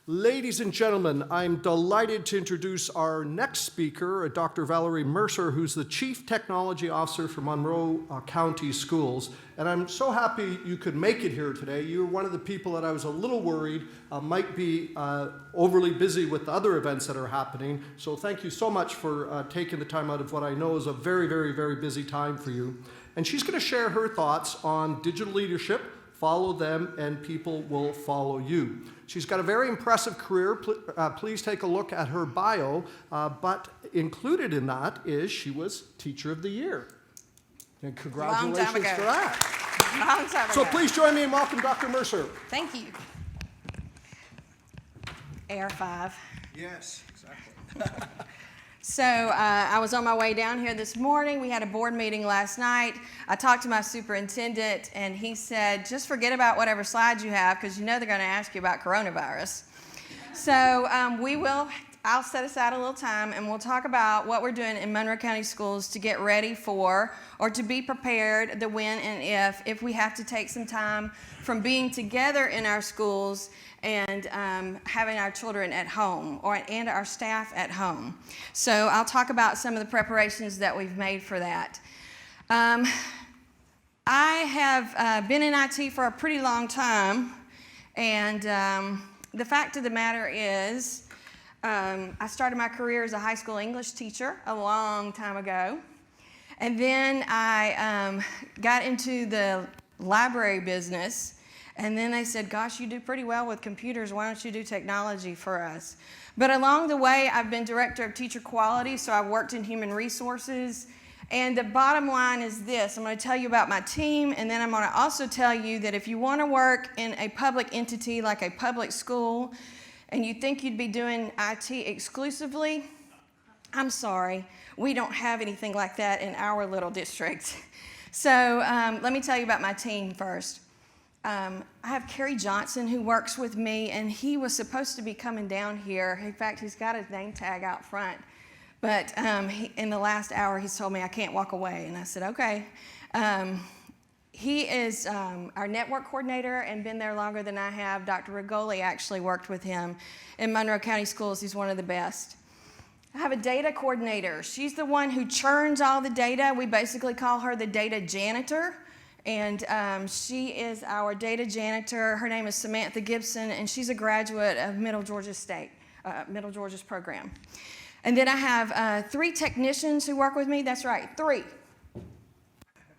Ladies and gentlemen, I'm delighted to introduce our next speaker, Dr. Valerie Mercer, who's the Chief Technology Officer for Monroe County Schools. And I'm so happy you could make it here today. You're one of the people that I was a little worried might be overly busy with the other events that are happening. So thank you so much for taking the time out of what I know is a very, very, very busy time for you. And she's going to share her thoughts on digital leadership. Follow them and people will follow you. She's got a very impressive career. Please take a look at her bio, but included in that is she was Teacher of the Year. And congratulations for that. Long time ago. So please join me and welcome Dr. Mercer. Thank you. Air 5. Yes, exactly. So I was on my way down here this morning. We had a board meeting last night. I talked to my superintendent, and he said, just forget about whatever slides you have, because you know they're going to ask you about coronavirus. So I'll set aside a little time, and we'll talk about what we're doing in Monroe County Schools to get ready for, or to be prepared, the when and if we have to take some time from being together in our schools and having our children at home and our staff at home. So I'll talk about some of the preparations that we've made for that. I have been in IT for a pretty long time, and the fact of the matter is I started my career as a high school English teacher a long time ago, and then I got into the library business. And then they said, gosh, you do pretty well with computers. Why don't you do technology for us? But along the way, I've been director of teacher quality, so I've worked in human resources. And the bottom line is this. I'm going to tell you about my team, and then I'm going to also tell you that if you want to work in a public entity like a public school, and you think you'd be doing IT exclusively, I'm sorry. We don't have anything like that in our little district. So let me tell you about my team first. I have Kerry Johnson who works with me, and he was supposed to be coming down here. In fact, he's got his name tag out front. But in the last hour, he's told me I can't walk away. And I said, okay. He is our network coordinator and been there longer than I have. Dr. Rigoli actually worked with him in Monroe County Schools. He's one of the best. I have a data coordinator. She's the one who churns all the data. We basically call her the data janitor. And she is our data janitor. Her name is Samantha Gibson, and she's a graduate of Middle Georgia State, Middle Georgia's program. And then I have 3 technicians who work with me. That's right, 3.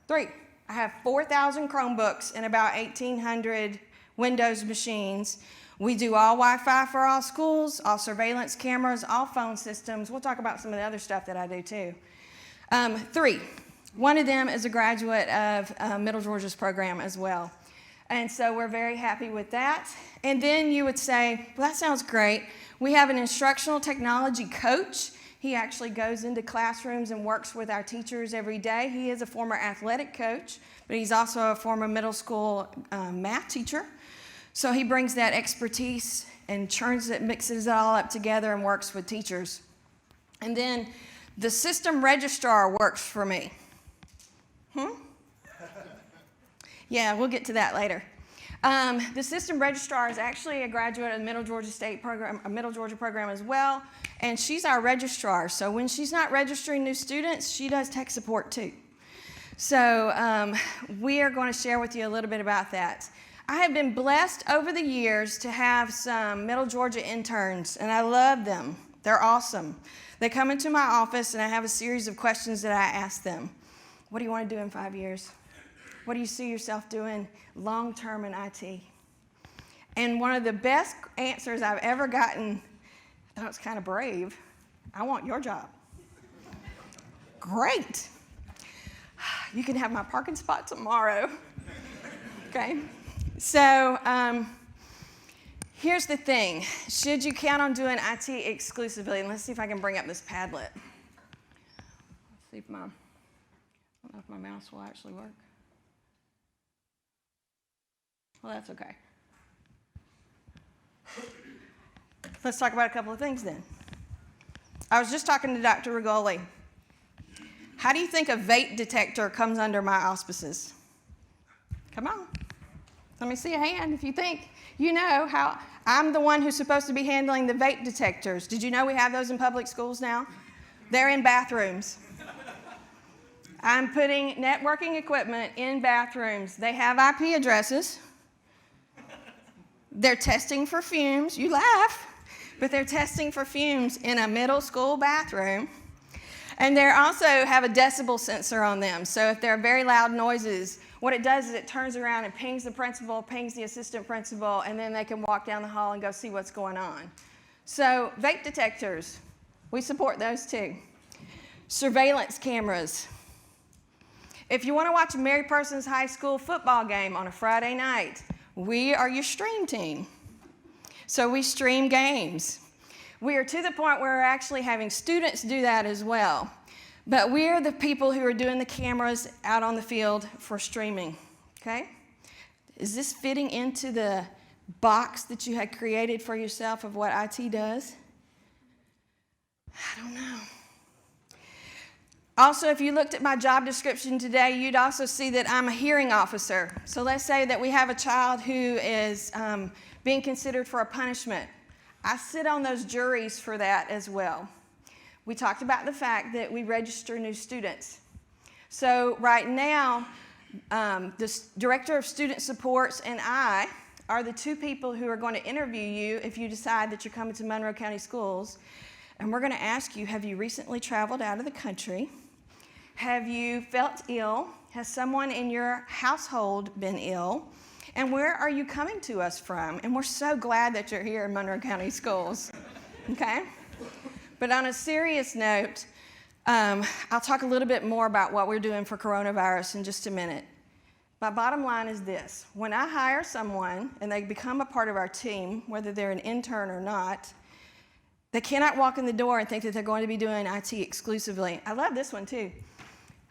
I have 4,000 Chromebooks and about 1,800 Windows machines. We do all Wi-Fi for all schools, all surveillance cameras, all phone systems. We'll talk about some of the other stuff that I do too. 3. One of them is a graduate of Middle Georgia's program as well. And so we're very happy with that. And then you would say, well, that sounds great. We have an instructional technology coach. He actually goes into classrooms and works with our teachers every day. He is a former athletic coach, but he's also a former middle school math teacher. So he brings that expertise and churns it, mixes it all up together and works with teachers. And then the system registrar works for me. Yeah, we'll get to that later. The system registrar is actually a graduate of the Middle Georgia State program, a Middle Georgia program as well, and she's our registrar. So when she's not registering new students, she does tech support too. So we are going to share with you a little bit about that. I have been blessed over the years to have some Middle Georgia interns, and I love them. They're awesome. They come into my office, and I have a series of questions that I ask them. What do you want to do in 5 years? What do you see yourself doing long-term in IT? And one of the best answers I've ever gotten, I thought it was kind of brave, I want your job. Great. You can have my parking spot tomorrow. Okay? So here's the thing. Should you count on doing IT exclusively? And let's see if I can bring up this Padlet. Let's see if I don't know if my mouse will actually work. Well, that's okay. Let's talk about a couple of things then. I was just talking to Dr. Rigoli. How do you think a vape detector comes under my auspices? Come on. Let me see a hand if you think. You know how I'm the one who's supposed to be handling the vape detectors. Did you know we have those in public schools now? They're in bathrooms. I'm putting networking equipment in bathrooms. They have IP addresses. They're testing for fumes. You laugh, but they're testing for fumes in a middle school bathroom. And they also have a decibel sensor on them. So if there are very loud noises, what it does is it turns around and pings the principal, pings the assistant principal, and then they can walk down the hall and go see what's going on. So vape detectors, we support those too. Surveillance cameras. If you want to watch a Mary Persons High School football game on a Friday night, we are your stream team. So we stream games. We are to the point where we're actually having students do that as well. But we're the people who are doing the cameras out on the field for streaming, okay? Is this fitting into the box that you had created for yourself of what IT does? I don't know. Also, if you looked at my job description today, you'd also see that I'm a hearing officer. So let's say that we have a child who is being considered for a punishment. I sit on those juries for that as well. We talked about the fact that we register new students. So right now, the Director of Student Supports and I are the two people who are going to interview you if you decide that you're coming to Monroe County Schools. And we're going to ask you, have you recently traveled out of the country? Have you felt ill? Has someone in your household been ill? And where are you coming to us from? And we're so glad that you're here in Monroe County Schools, okay? But on a serious note, I'll talk a little bit more about what we're doing for coronavirus in just a minute. My bottom line is this. When I hire someone and they become a part of our team, whether they're an intern or not, they cannot walk in the door and think that they're going to be doing IT exclusively. I love this one too.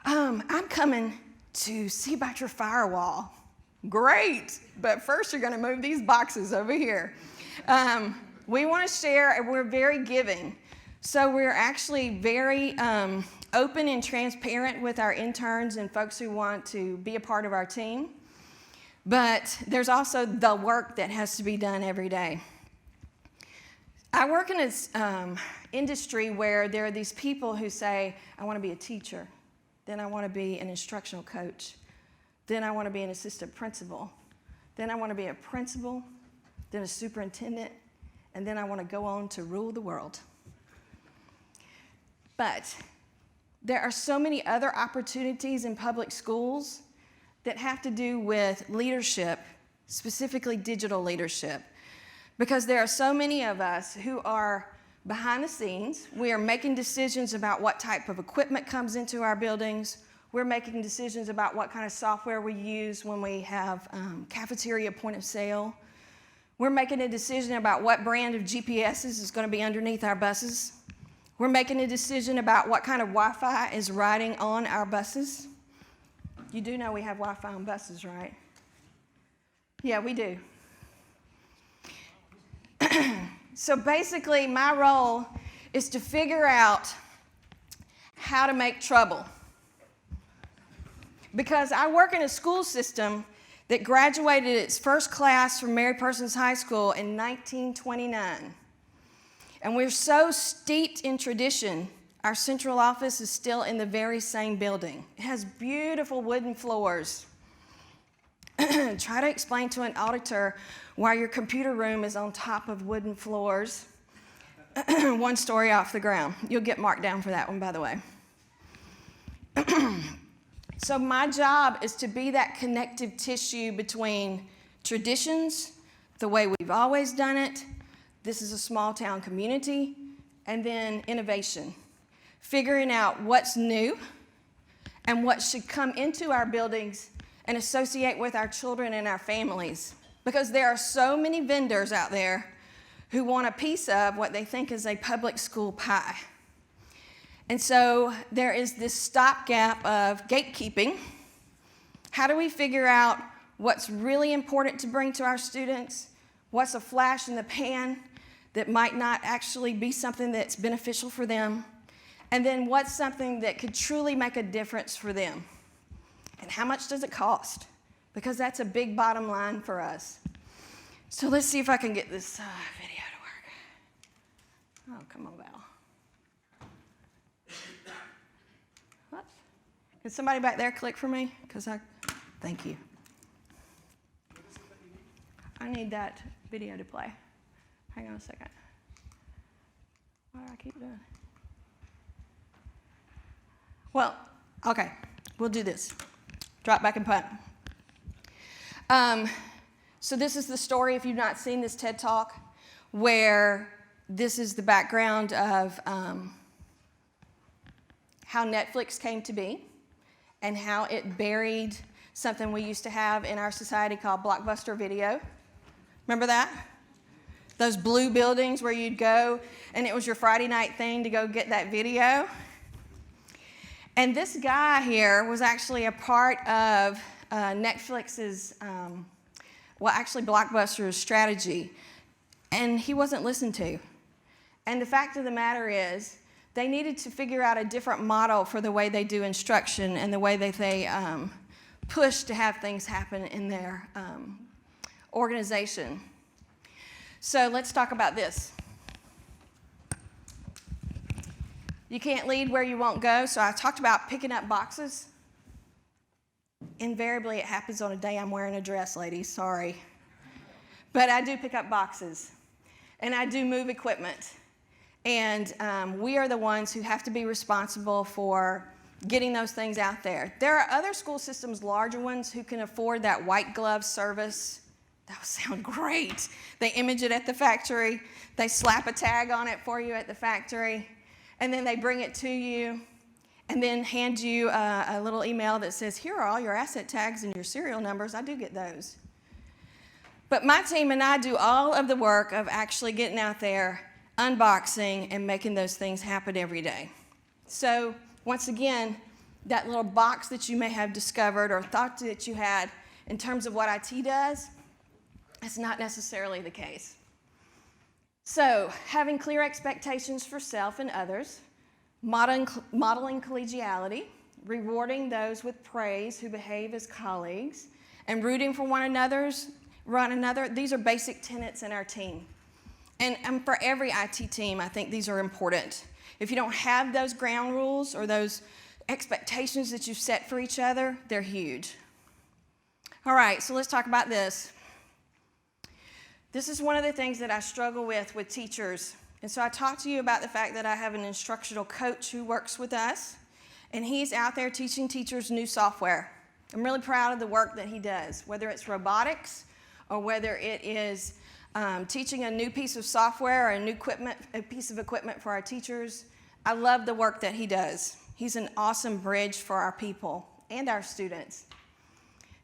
I'm coming to see about your firewall. Great, but first you're going to move these boxes over here. We want to share, and we're very giving. So we're actually very open and transparent with our interns and folks who want to be a part of our team. But there's also the work that has to be done every day. I work in an industry where there are these people who say, I want to be a teacher, then I want to be an instructional coach, then I want to be an assistant principal, then I want to be a principal, then a superintendent, and then I want to go on to rule the world. But there are so many other opportunities in public schools that have to do with leadership, specifically digital leadership, because there are so many of us who are behind the scenes. We are making decisions about what type of equipment comes into our buildings. We're making decisions about what kind of software we use when we have cafeteria point of sale. We're making a decision about what brand of GPSs is going to be underneath our buses. We're making a decision about what kind of Wi-Fi is riding on our buses. You do know we have Wi-Fi on buses, right? Yeah, we do. So basically, my role is to figure out how to make trouble. Because I work in a school system that graduated its first class from Mary Persons High School in 1929. And we're so steeped in tradition, our central office is still in the very same building. It has beautiful wooden floors. Try to explain to an auditor why your computer room is on top of wooden floors, 1 story off the ground. You'll get marked down for that one, by the way. So my job is to be that connective tissue between traditions, the way we've always done it, this is a small town community, and then innovation. Figuring out what's new and what should come into our buildings and associate with our children and our families. Because there are so many vendors out there who want a piece of what they think is a public school pie. And so there is this stopgap of gatekeeping. How do we figure out what's really important to bring to our students? What's a flash in the pan that might not actually be something that's beneficial for them? And then what's something that could truly make a difference for them? And how much does it cost? Because that's a big bottom line for us. So let's see if I can get this video to work. Oh, come on, Val. What? Can somebody back there click for me? Thank you. I need that video to play. Hang on a second. Why do I keep doing it? Well, okay, we'll do this. Drop back and punt. So this is the story, if you've not seen this TED Talk, where this is the background of how Netflix came to be and how it buried something we used to have in our society called Blockbuster Video. Remember that? Those blue buildings where you'd go and it was your Friday night thing to go get that video. And this guy here was actually a part of Netflix's, actually Blockbuster's strategy. And he wasn't listened to. And the fact of the matter is, they needed to figure out a different model for the way they do instruction and the way that they push to have things happen in their organization. So let's talk about this. You can't lead where you won't go. So I talked about picking up boxes. Invariably, it happens on a day I'm wearing a dress, ladies. Sorry. But I do pick up boxes. And I do move equipment. And we are the ones who have to be responsible for getting those things out there. There are other school systems, larger ones, who can afford that white glove service. That would sound great. They image it at the factory. They slap a tag on it for you at the factory. And then they bring it to you and then hand you a little email that says, here are all your asset tags and your serial numbers. I do get those. But my team and I do all of the work of actually getting out there, unboxing, and making those things happen every day. So once again, that little box that you may have discovered or thought that you had in terms of what IT does, that's not necessarily the case. So, having clear expectations for self and others, modeling collegiality, rewarding those with praise who behave as colleagues, and rooting for one another, these are basic tenets in our team. And for every IT team, I think these are important. If you don't have those ground rules or those expectations that you've set for each other, they're huge. All right, so let's talk about this. This is one of the things that I struggle with teachers. And so I talked to you about the fact that I have an instructional coach who works with us, and he's out there teaching teachers new software. I'm really proud of the work that he does, whether it's robotics or whether it is teaching a new piece of software or a piece of equipment for our teachers. I love the work that he does. He's an awesome bridge for our people and our students.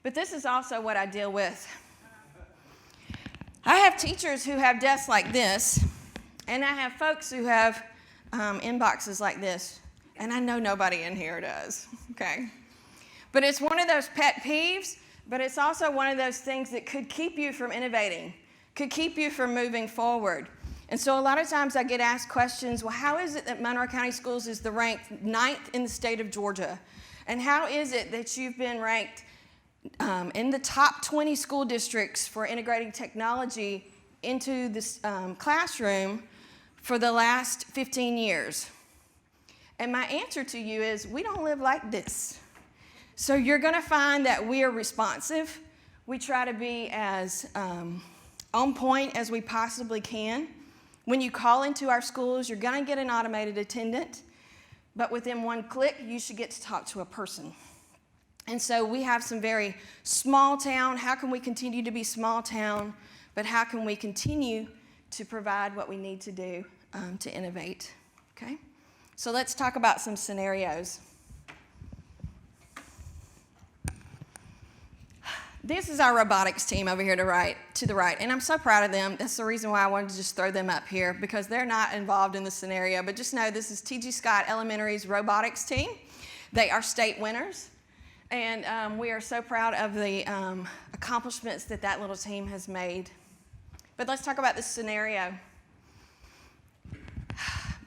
But this is also what I deal with. I have teachers who have desks like this, and I have folks who have inboxes like this, and I know nobody in here does, okay? But it's one of those pet peeves, but it's also one of those things that could keep you from innovating, could keep you from moving forward. And so a lot of times I get asked questions, well, how is it that Monroe County Schools is ranked 9th in the state of Georgia? And how is it that you've been ranked in the top 20 school districts for integrating technology into this classroom for the last 15 years? And my answer to you is, we don't live like this. So you're going to find that we are responsive. We try to be as on point as we possibly can. When you call into our schools, you're going to get an automated attendant, but within one click, you should get to talk to a person. And so we have some very small town. How can we continue to be small town, but how can we continue to provide what we need to do to innovate? Okay? So let's talk about some scenarios. This is our robotics team over here to the right, and I'm so proud of them. That's the reason why I wanted to just throw them up here, because they're not involved in the scenario. But just know this is T.G. Scott Elementary's robotics team. They are state winners. And we are so proud of the accomplishments that little team has made. But let's talk about this scenario.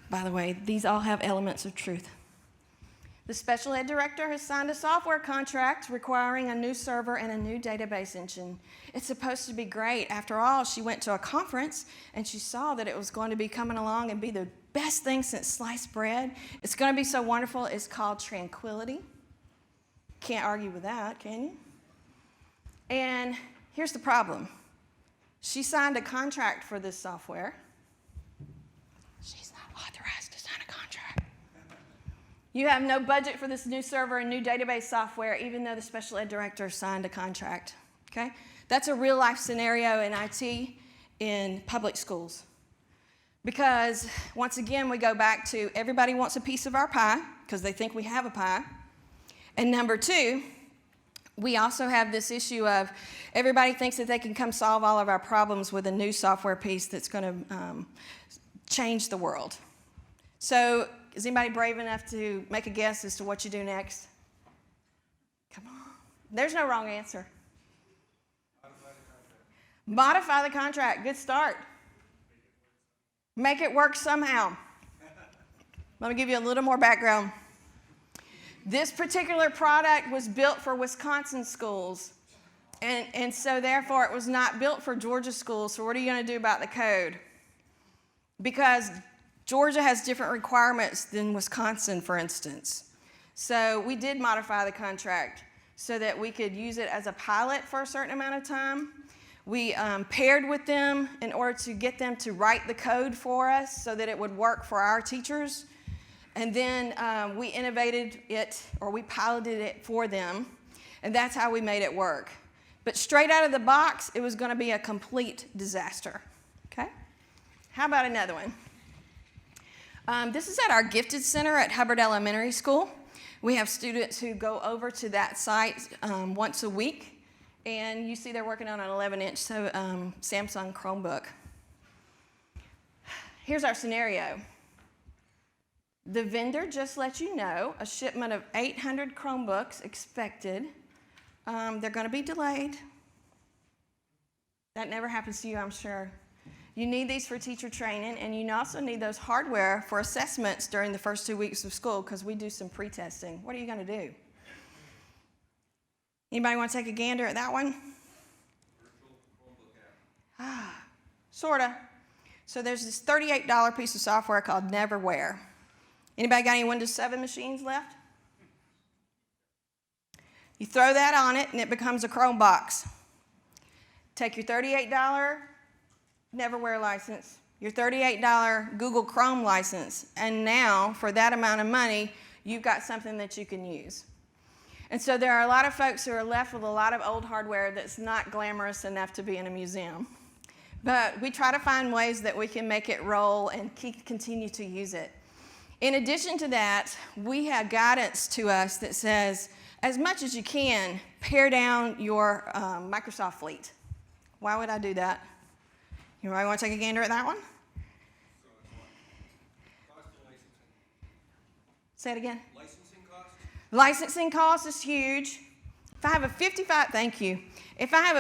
By the way, these all have elements of truth. The special ed director has signed a software contract requiring a new server and a new database engine. It's supposed to be great. After all, she went to a conference and she saw that it was going to be coming along and be the best thing since sliced bread. It's going to be so wonderful. It's called Tranquility. Can't argue with that, can you? And here's the problem. She signed a contract for this software. She's not authorized to sign a contract. You have no budget for this new server and new database software, even though the special ed director signed a contract. Okay? That's a real life scenario in IT in public schools. Because once again, we go back to everybody wants a piece of our pie because they think we have a pie. And number two, we also have this issue of everybody thinks that they can come solve all of our problems with a new software piece that's going to change the world. So is anybody brave enough to make a guess as to what you do next? Come on. There's no wrong answer. Modify the contract. Good start. Make it work somehow. Let me give you a little more background. This particular product was built for Wisconsin schools, and so therefore it was not built for Georgia schools. So what are you going to do about the code? Because Georgia has different requirements than Wisconsin, for instance. So we did modify the contract so that we could use it as a pilot for a certain amount of time. We paired with them in order to get them to write the code for us so that it would work for our teachers. And then we innovated it, or we piloted it for them, and that's how we made it work. But straight out of the box, it was going to be a complete disaster. Okay? How about another one? This is at our Gifted Center at Hubbard Elementary School. We have students who go over to that site once a week. And you see they're working on an 11-inch Samsung Chromebook. Here's our scenario. The vendor just let you know a shipment of 800 Chromebooks expected. They're going to be delayed. That never happens to you, I'm sure. You need these for teacher training, and you also need those hardware for assessments during the first 2 weeks of school because we do some pre-testing. What are you going to do? Anybody want to take a gander at that one? Sort of. So there's this $38 piece of software called Neverware. Anybody got any Windows 7 machines left? You throw that on it and it becomes a Chromebox. Take your $38 Neverware license, your $38 Google Chrome license, and now for that amount of money, you've got something that you can use. And so there are a lot of folks who are left with a lot of old hardware that's not glamorous enough to be in a museum. But we try to find ways that we can make it roll and continue to use it. In addition to that, we have guidance to us that says, as much as you can, pare down your Microsoft fleet. Why would I do that? You want to take a gander at that one? Say it again. Licensing cost is huge. If I have a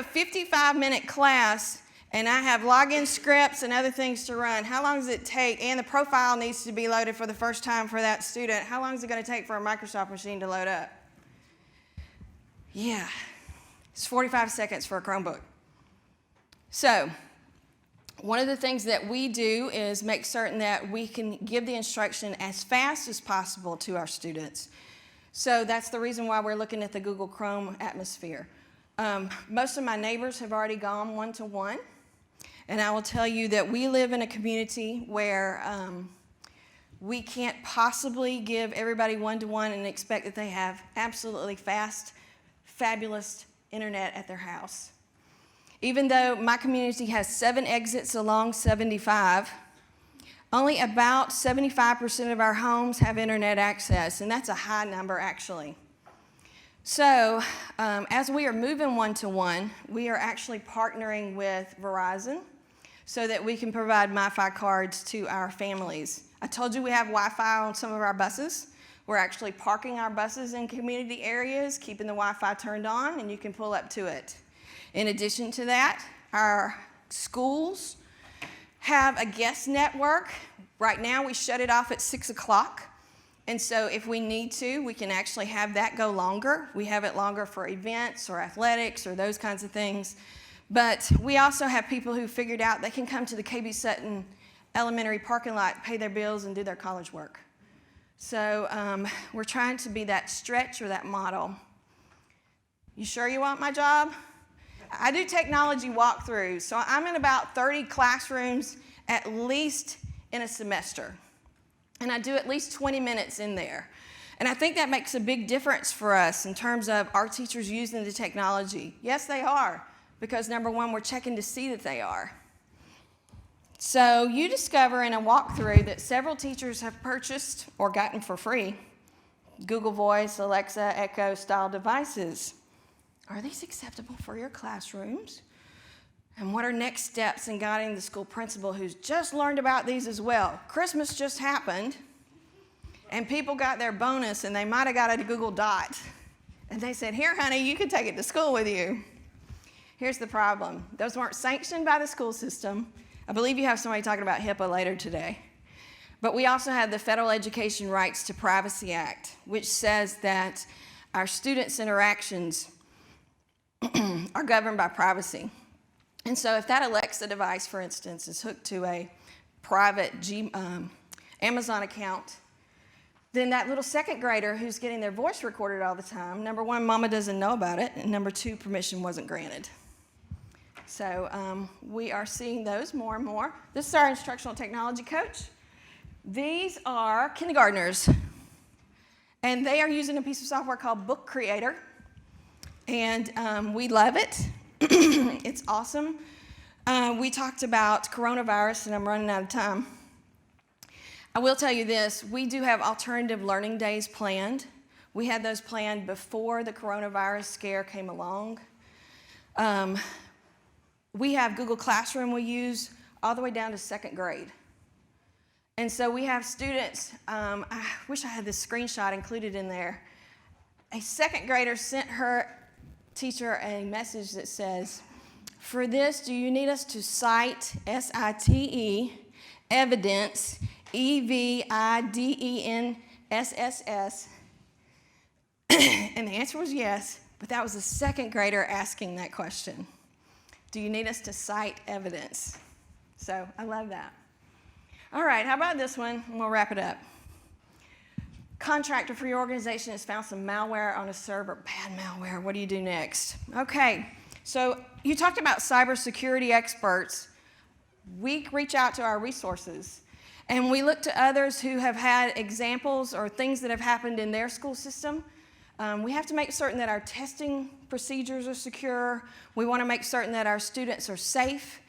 55-minute class and I have login scripts and other things to run, how long does it take? And the profile needs to be loaded for the first time for that student. How long is it going to take for a Microsoft machine to load up? Yeah, it's 45 seconds for a Chromebook. So one of the things that we do is make certain that we can give the instruction as fast as possible to our students. So that's the reason why we're looking at the Google Chrome atmosphere. Most of my neighbors have already gone one-to-one, and I will tell you that we live in a community where we can't possibly give everybody one-to-one and expect that they have absolutely fast, fabulous internet at their house. Even though my community has 7 exits along 75, only about 75% of our homes have internet access, and that's a high number actually. So as we are moving one-to-one, we are actually partnering with Verizon so that we can provide MiFi cards to our families. I told you we have Wi-Fi on some of our buses. We're actually parking our buses in community areas, keeping the Wi-Fi turned on, and you can pull up to it. In addition to that, our schools have a guest network. Right now, we shut it off at 6 o'clock. And so if we need to, we can actually have that go longer. We have it longer for events or athletics or those kinds of things. But we also have people who figured out they can come to the KB Sutton Elementary parking lot, pay their bills, and do their college work. So we're trying to be that stretch or that model. You sure you want my job? I do technology walkthroughs, so I'm in about 30 classrooms at least in a semester. And I do at least 20 minutes in there. And I think that makes a big difference for us in terms of our teachers using the technology. Yes, they are, because number one, we're checking to see that they are. So you discover in a walkthrough that several teachers have purchased or gotten for free Google Voice, Alexa, Echo style devices. Are these acceptable for your classrooms? And what are next steps in guiding the school principal who's just learned about these as well? Christmas just happened, and people got their bonus, and they might have got a Google Dot. And they said, here, honey, you can take it to school with you. Here's the problem. Those weren't sanctioned by the school system. I believe you have somebody talking about HIPAA later today. But we also have the Federal Education Rights to Privacy Act, which says that our students' interactions are governed by privacy. And so if that Alexa device, for instance, is hooked to a private Amazon account, then that little second grader who's getting their voice recorded all the time, number one, mama doesn't know about it, and number two, permission wasn't granted. So we are seeing those more and more. This is our instructional technology coach. These are kindergartners, and they are using a piece of software called Book Creator, and we love it. It's awesome. We talked about coronavirus, and I'm running out of time. I will tell you this, we do have alternative learning days planned. We had those planned before the coronavirus scare came along. We have Google Classroom we use all the way down to second grade. And so we have students, I wish I had this screenshot included in there. A second grader sent her teacher a message that says, for this, do you need us to cite S-I-T-E, evidence, E-V-I-D-E-N-S-S-S? And the answer was yes, but that was a second grader asking that question. Do you need us to cite evidence? So I love that. All right, how about this one? And we'll wrap it up. Contractor for your organization has found some malware on a server. Bad malware. What do you do next? Okay, so you talked about cybersecurity experts. We reach out to our resources, and we look to others who have had examples or things that have happened in their school system. We have to make certain that our testing procedures are secure. We want to make certain that our students are safe.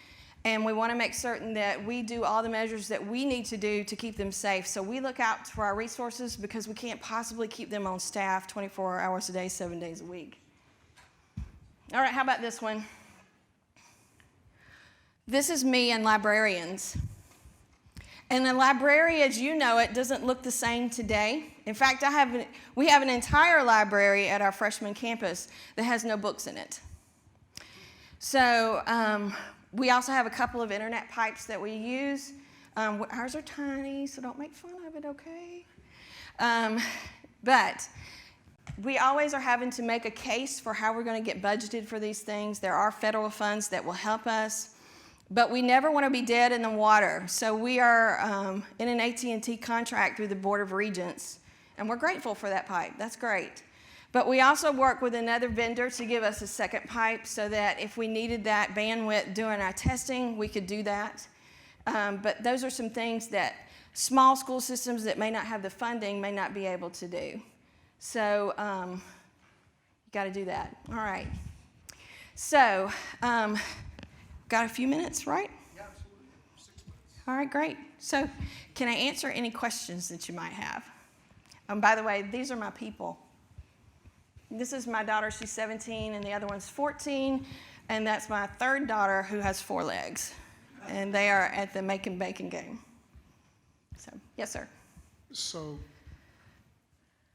And we want to make certain that we do all the measures that we need to do to keep them safe. So we look out for our resources because we can't possibly keep them on staff 24 hours a day, 7 days a week. All right, how about this one? This is me and librarians. And a library, as you know it, doesn't look the same today. In fact, we have an entire library at our freshman campus that has no books in it. So we also have a couple of internet pipes that we use. Ours are tiny, so don't make fun of it, okay? But we always are having to make a case for how we're going to get budgeted for these things. There are federal funds that will help us, but we never want to be dead in the water. So we are in an AT&T contract through the Board of Regents, and we're grateful for that pipe. That's great. But we also work with another vendor to give us a second pipe so that if we needed that bandwidth during our testing, we could do that. But those are some things that small school systems that may not have the funding may not be able to do. So you got to do that. All right. So got a few minutes, right? Yeah, absolutely. 6 minutes. All right, great. So can I answer any questions that you might have? By the way, these are my people. This is my daughter, she's 17, and the other one's 14, and that's my third daughter who has 4 legs, and they are at the making bacon game. So, yes, sir. So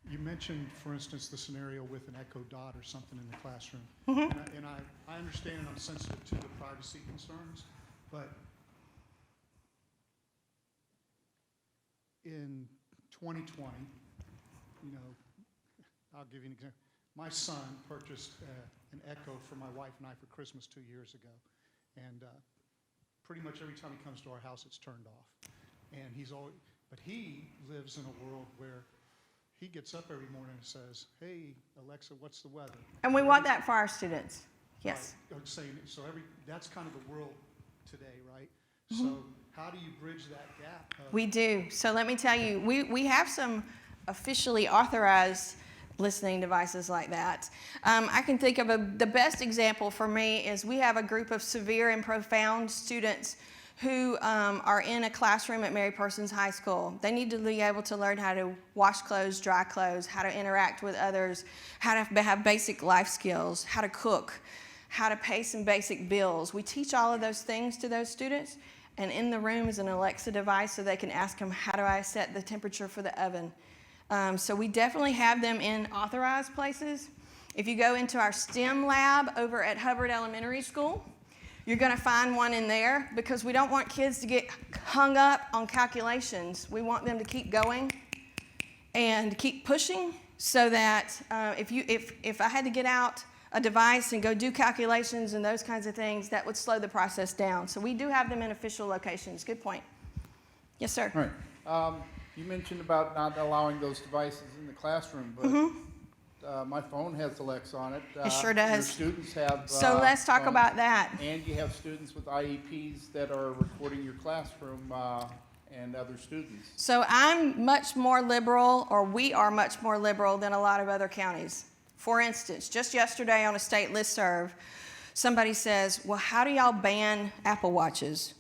you mentioned, for instance, the scenario with an Echo Dot or something in the classroom, and I understand and I'm sensitive to the privacy concerns, but in 2020, you know, I'll give you an example. My son purchased an Echo for my wife and I for Christmas 2 years ago. And pretty much every time he comes to our house, it's turned off. And but he lives in a world where he gets up every morning and says, "Hey, Alexa, what's the weather?" And we want that for our students. Yes. Right. So that's kind of the world today, right? So how do you bridge that gap? We do. So let me tell you, we have some officially authorized listening devices like that. I can think of the best example for me is we have a group of severe and profound students who are in a classroom at Mary Persons High School. They need to be able to learn how to wash clothes, dry clothes, how to interact with others, how to have basic life skills, how to cook, how to pay some basic bills. We teach all of those things to those students, and in the room is an Alexa device so they can ask them, how do I set the temperature for the oven? So we definitely have them in authorized places. If you go into our STEM lab over at Hubbard Elementary School, you're going to find one in there because we don't want kids to get hung up on calculations. We want them to keep going and keep pushing so that if I had to get out a device and go do calculations and those kinds of things, that would slow the process down. So we do have them in official locations. Good point. Yes, sir. All right. You mentioned about not allowing those devices in the classroom, but my phone has Alexa on it. It sure does. Your students have So let's talk about that. And you have students with IEPs that are recording your classroom and other students. So I'm much more liberal, or we are much more liberal than a lot of other counties. For instance, just yesterday on a state listserv, somebody says, well, how do y'all ban Apple Watches?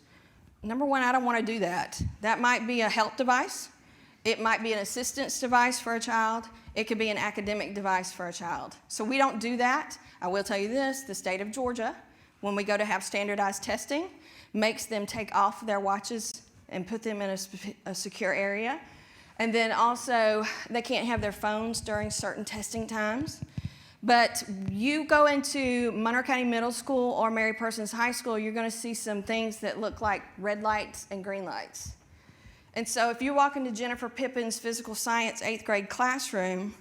Number one, I don't want to do that. That might be a help device. It might be an assistance device for a child. It could be an academic device for a child. So we don't do that. I will tell you this, the state of Georgia, when we go to have standardized testing, makes them take off their watches and put them in a secure area. And then also, they can't have their phones during certain testing times. But you go into Monroe County Middle School or Mary Persons High School, you're going to see some things that look like red lights and green lights. And so if you walk into Jennifer Pippin's physical science 8th grade classroom,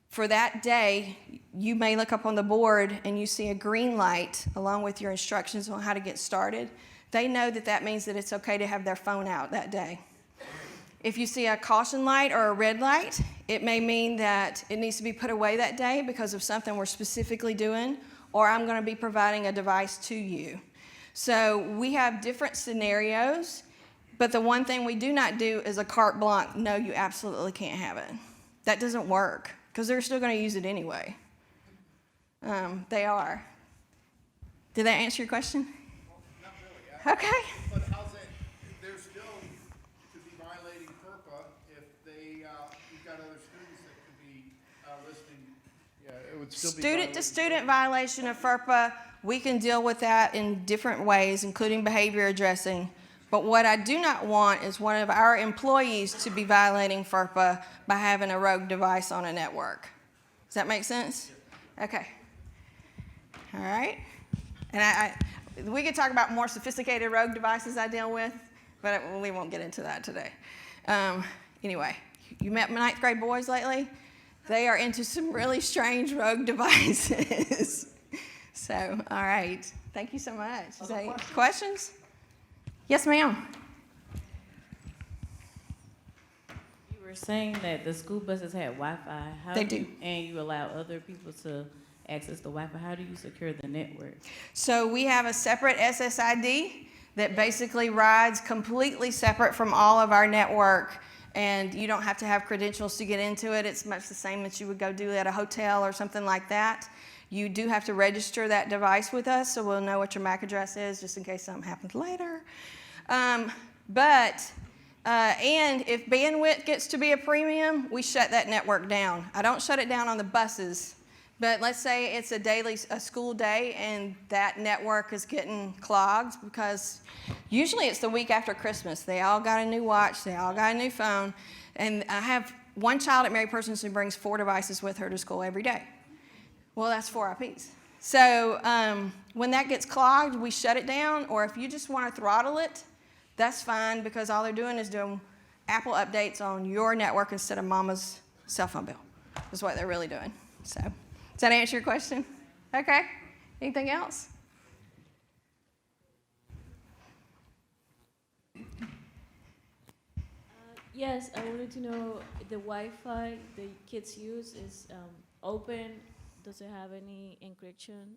for that day, you may look up on the board and you see a green light along with your instructions on how to get started. They know that that means that it's okay to have their phone out that day. If you see a caution light or a red light, it may mean that it needs to be put away that day because of something we're specifically doing, or I'm going to be providing a device to you. So we have different scenarios, but the one thing we do not do is a carte blanche, no, you absolutely can't have it. That doesn't work because they're still going to use it anyway. They are. Did that answer your question? Well, not really. Okay. But how's that? They're still could be violating FERPA if you've got other students that could be listening. Yeah, it would still be Student-to-student violation of FERPA, we can deal with that in different ways, including behavior addressing. But what I do not want is one of our employees to be violating FERPA by having a rogue device on a network. Does that make sense? Okay. All right. And we could talk about more sophisticated rogue devices I deal with, but we won't get into that today. Anyway, you met my 9th grade boys lately? They are into some really strange rogue devices. So, all right. Thank you so much. Is there any questions? Yes, ma'am. You were saying that the school buses had Wi-Fi. They do. And you allow other people to access the Wi-Fi. How do you secure the network? So we have a separate SSID that basically rides completely separate from all of our network, and you don't have to have credentials to get into it. It's much the same that you would go do at a hotel or something like that. You do have to register that device with us, so we'll know what your MAC address is just in case something happens later. And if bandwidth gets to be a premium, we shut that network down. I don't shut it down on the buses, but let's say it's a school day and that network is getting clogged because usually it's the week after Christmas. They all got a new watch, they all got a new phone, and I have one child at Mary Persons who brings 4 devices with her to school every day. Well, that's 4 IPs. So when that gets clogged, we shut it down, or if you just want to throttle it, that's fine because all they're doing is doing Apple updates on your network instead of Mama's cell phone bill. Is what they're really doing. So, does that answer your question? Okay. Anything else? Yes, I wanted to know the Wi-Fi the kids use is open. Does it have any encryption?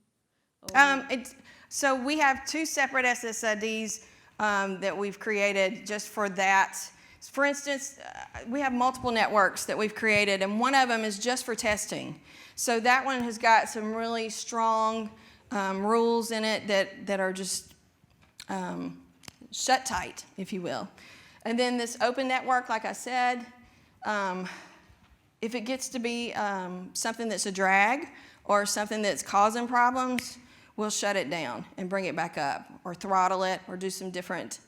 So we have 2 separate SSIDs that we've created just for that. For instance, we have multiple networks that we've created, and one of them is just for testing. So that one has got some really strong rules in it that are just shut tight, if you will. And then this open network, like I said, if it gets to be something that's a drag or something that's causing problems, we'll shut it down and bring it back up or throttle it or do some different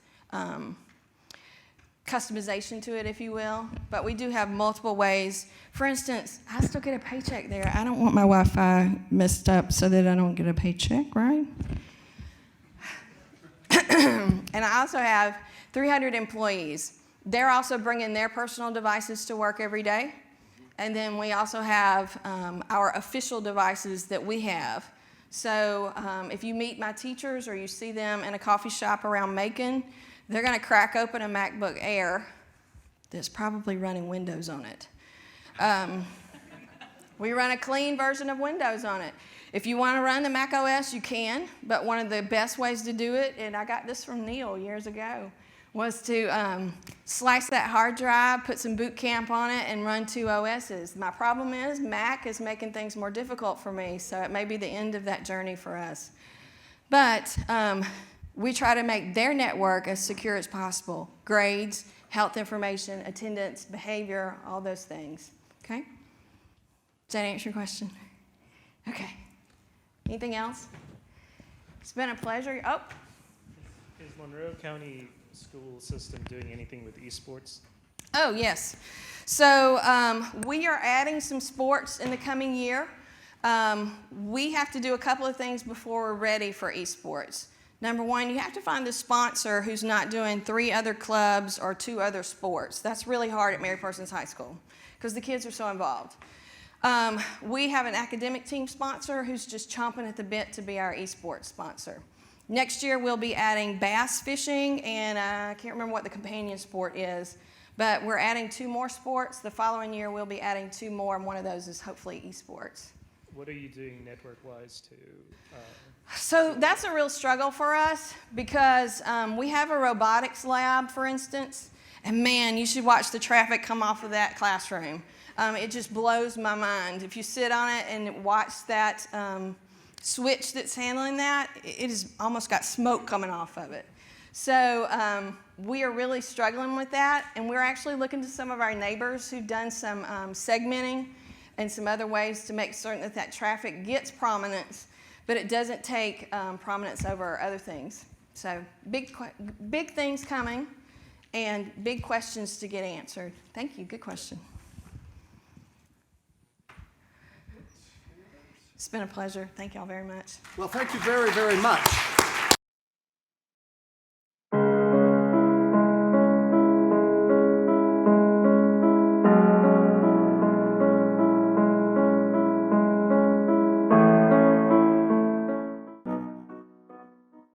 customization to it, if you will. But we do have multiple ways. For instance, I still get a paycheck there. I don't want my Wi-Fi messed up so that I don't get a paycheck, right? And I also have 300 employees. They're also bringing their personal devices to work every day. And then we also have our official devices that we have. So if you meet my teachers or you see them in a coffee shop around Macon, they're going to crack open a MacBook Air that's probably running Windows on it. We run a clean version of Windows on it. If you want to run the Mac OS, you can, but one of the best ways to do it, and I got this from Neil years ago, was to slice that hard drive, put some boot camp on it, and run 2 OSs. My problem is Mac is making things more difficult for me, so it may be the end of that journey for us. But we try to make their network as secure as possible. Grades, health information, attendance, behavior, all those things. Okay? Does that answer your question? Okay. Anything else? It's been a pleasure. Oh. Is Monroe County school system doing anything with esports? Oh, yes. So we are adding some sports in the coming year. We have to do a couple of things before we're ready for esports. Number one, you have to find a sponsor who's not doing 3 other clubs or 2 other sports. That's really hard at Mary Parsons High School because the kids are so involved. We have an academic team sponsor who's just chomping at the bit to be our esports sponsor. Next year, we'll be adding bass fishing, and I can't remember what the companion sport is, but we're adding 2 more sports. The following year, we'll be adding 2 more, and one of those is hopefully esports. What are you doing network-wise to... So that's a real struggle for us because we have a robotics lab, for instance, and man, you should watch the traffic come off of that classroom. It just blows my mind. If you sit on it and watch that switch that's handling that, it has almost got smoke coming off of it. So we are really struggling with that, and we're actually looking to some of our neighbors who've done some segmenting and some other ways to make certain that that traffic gets prominence, but it doesn't take prominence over other things. So big things coming and big questions to get answered. Thank you. Good question. It's been a pleasure. Thank y'all very much. Well, thank you very, very much.